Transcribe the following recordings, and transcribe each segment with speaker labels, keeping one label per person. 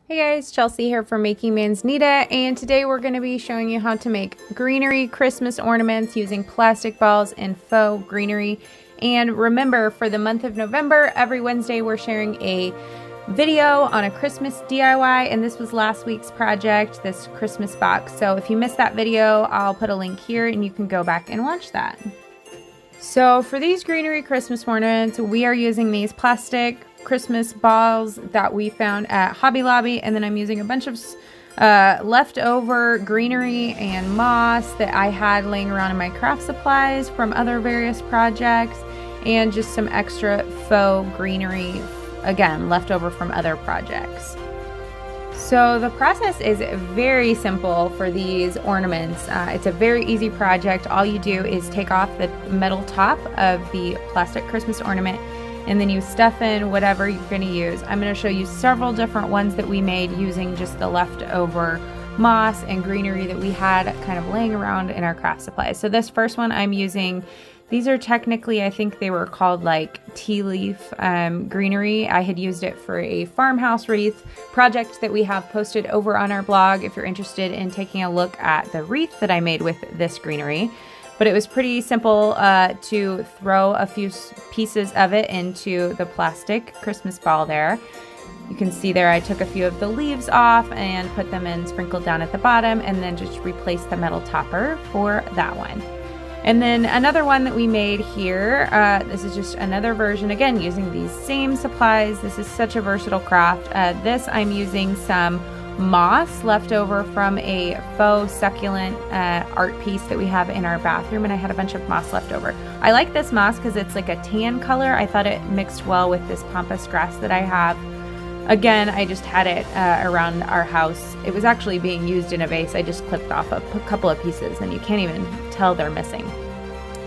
Speaker 1: Hey guys, Chelsea here from Making Manzanita, and today we're going to be showing you how to make greenery Christmas ornaments using plastic balls and faux greenery. And remember, for the month of November, every Wednesday we're sharing a video on a Christmas DIY, and this was last week's project, this Christmas box. So if you missed that video, I'll put a link here and you can go back and watch that. So for these greenery Christmas ornaments, we are using these plastic Christmas balls that we found at Hobby Lobby, and then I'm using a bunch of leftover greenery and moss that I had laying around in my craft supplies from other various projects, and just some extra faux greenery, again, leftover from other projects. So the process is very simple for these ornaments. It's a very easy project. All you do is take off the metal top of the plastic Christmas ornament, and then you stuff in whatever you're going to use. I'm going to show you several different ones that we made using just the leftover moss and greenery that we had kind of laying around in our craft supplies. So this first one I'm using, these are technically, I think they were called like tea leaf greenery. I had used it for a farmhouse wreath project that we have posted over on our blog if you're interested in taking a look at the wreath that I made with this greenery. But it was pretty simple to throw a few pieces of it into the plastic Christmas ball there. You can see there I took a few of the leaves off and put them in, sprinkled down at the bottom, and then just replaced the metal topper for that one. And then another one that we made here, this is just another version, again, using these same supplies. This is such a versatile craft. This I'm using some moss left over from a faux succulent art piece that we have in our bathroom, and I had a bunch of moss left over. I like this moss because it's like a tan color. I thought it mixed well with this pampas grass that I have. Again, I just had it around our house. It was actually being used in a vase. I just clipped off a couple of pieces and you can't even tell they're missing.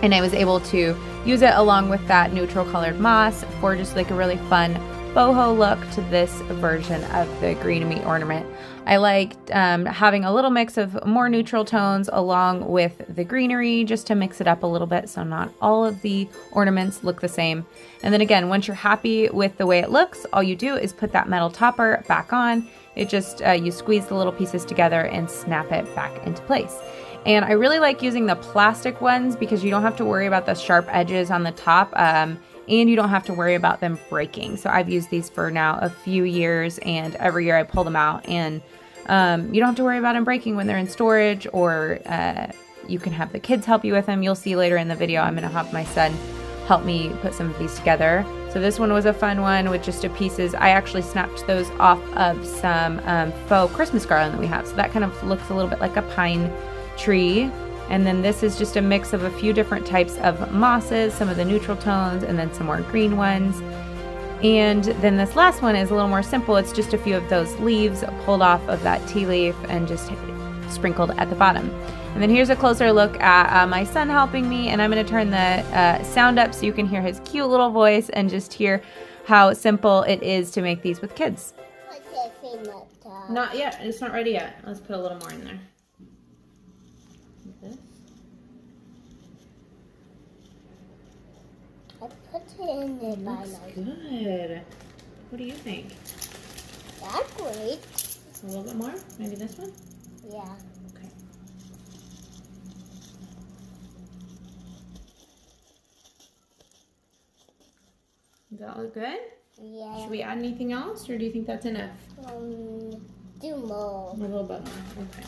Speaker 1: And I was able to use it along with that neutral colored moss for just like a really fun boho look to this version of the greenery ornament. I liked having a little mix of more neutral tones along with the greenery just to mix it up a little bit so not all of the ornaments look the same. And then again, once you're happy with the way it looks, all you do is put that metal topper back on. It just, you squeeze the little pieces together and snap it back into place. And I really like using the plastic ones because you don't have to worry about the sharp edges on the top. And you don't have to worry about them breaking. So I've used these for now a few years, and every year I pull them out, and you don't have to worry about them breaking when they're in storage, or you can have the kids help you with them. You'll see later in the video I'm going to have my son help me put some of these together. So this one was a fun one with just a pieces. I actually snapped those off of some faux Christmas garland that we have. So that kind of looks a little bit like a pine tree. And then this is just a mix of a few different types of mosses, some of the neutral tones, and then some more green ones. And then this last one is a little more simple. It's just a few of those leaves pulled off of that tea leaf and just sprinkled at the bottom. And then here's a closer look at my son helping me, and I'm going to turn the sound up so you can hear his cute little voice and just hear how simple it is to make these with kids. Not yet. It's not ready yet. Let's put a little more in there.
Speaker 2: I put it in there by
Speaker 1: Looks good. What do you think?
Speaker 2: That's great.
Speaker 1: A little bit more? Maybe this one?
Speaker 2: Yeah.
Speaker 1: Okay. Does that look good?
Speaker 2: Yeah.
Speaker 1: Should we add anything else, or do you think that's enough?
Speaker 2: Do more.
Speaker 1: A little bit more. Okay.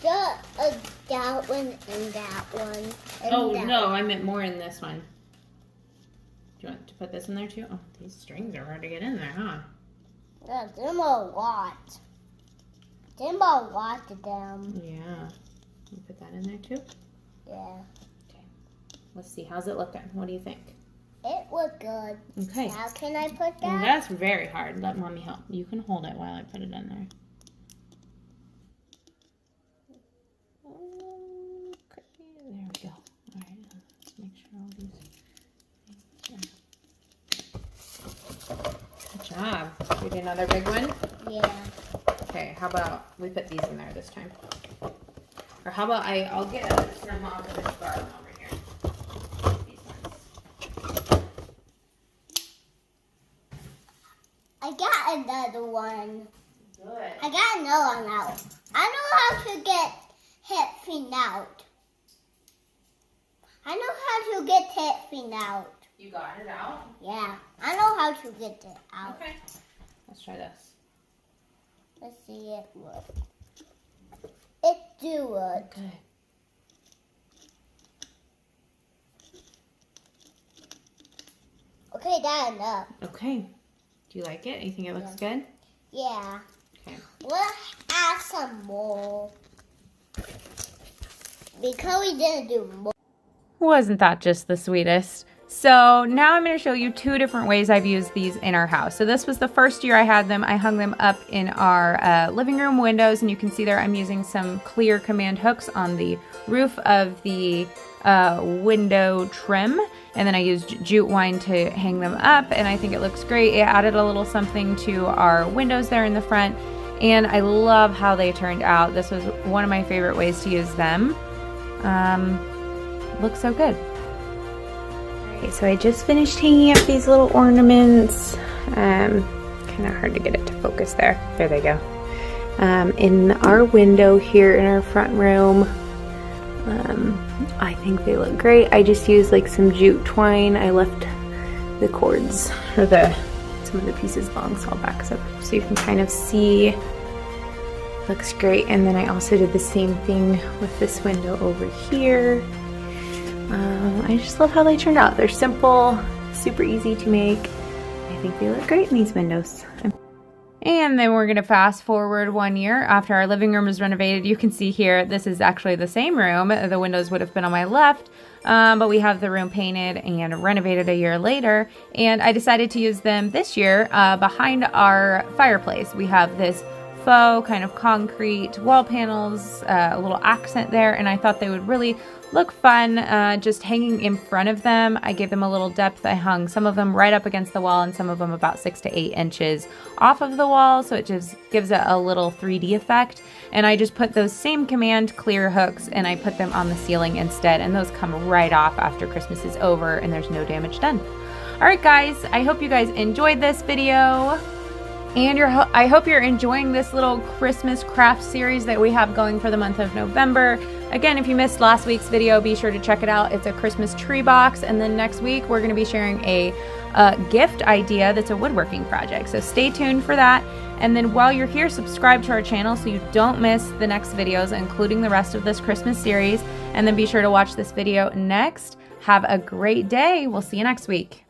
Speaker 2: Just that one and that one. And
Speaker 1: Oh,
Speaker 2: that
Speaker 1: no,
Speaker 2: one.
Speaker 1: I meant more in this one. Do you want to put this in there too? Oh, these strings are hard to get in there, huh?
Speaker 2: Yeah, there's a lot. There's a lot of them.
Speaker 1: Yeah. You put that in there too?
Speaker 2: Yeah.
Speaker 1: Okay. Let's see. How's it looking? What do you think?
Speaker 2: It looked good.
Speaker 1: Okay.
Speaker 2: How can I put
Speaker 1: And
Speaker 2: that?
Speaker 1: that's very hard. Let mommy help. You can hold it while I put it in there. Okay. There we go. All right. Let's make sure all these things are... Good job. Should we do another big one?
Speaker 2: Yeah.
Speaker 1: Okay. How about we put these in there this time? Or how about I'll get some off of this garland over here. These ones.
Speaker 2: I got another one.
Speaker 1: Good.
Speaker 2: I got a nail on that one. I know how to get hit thing out. I know how to get hit thing out.
Speaker 1: You got it out?
Speaker 2: Yeah, I know how to get it out.
Speaker 1: Okay. Let's try this.
Speaker 2: Let's see it work. It do work.
Speaker 1: Good.
Speaker 2: Okay, that's enough.
Speaker 1: Okay. Do you like it? You think it looks good?
Speaker 2: Yeah.
Speaker 1: Okay.
Speaker 2: Let's add some more. Because we didn't do more.
Speaker 1: Wasn't that just the sweetest? So now I'm going to show you 2 different ways I've used these in our house. So this was the first year I had them. I hung them up in our living room windows, and you can see there I'm using some clear command hooks on the roof of the window trim, and then I used jute twine to hang them up, and I think it looks great. It added a little something to our windows there in the front, and I love how they turned out. This was one of my favorite ways to use them. Looks so good. Okay, so I just finished hanging up these little ornaments. Kind of hard to get it to focus there. There they go. In our window here in our front room. I think they look great. I just used like some jute twine. I left the cords or some of the pieces long, so I'll back up so you can kind of see. Looks great. And then I also did the same thing with this window over here. I just love how they turned out. They're simple, super easy to make. I think they look great in these windows. And then we're going to fast forward 1 year after our living room was renovated. You can see here, this is actually the same room. The windows would have been on my left, but we have the room painted and renovated a year later. And I decided to use them this year behind our fireplace. We have this faux kind of concrete wall panels, a little accent there, and I thought they would really look fun just hanging in front of them. I gave them a little depth. I hung some of them right up against the wall and some of them about 6 to 8 inches off of the wall, so it just gives it a little 3D effect. And I just put those same command clear hooks and I put them on the ceiling instead, and those come right off after Christmas is over and there's no damage done. Alright guys, I hope you guys enjoyed this video. And I hope you're enjoying this little Christmas craft series that we have going for the month of November. Again, if you missed last week's video, be sure to check it out. It's a Christmas tree box. And then next week, we're going to be sharing a gift idea that's a woodworking project. So stay tuned for that. And then while you're here, subscribe to our channel so you don't miss the next videos, including the rest of this Christmas series. And then be sure to watch this video next. Have a great day. We'll see you next week.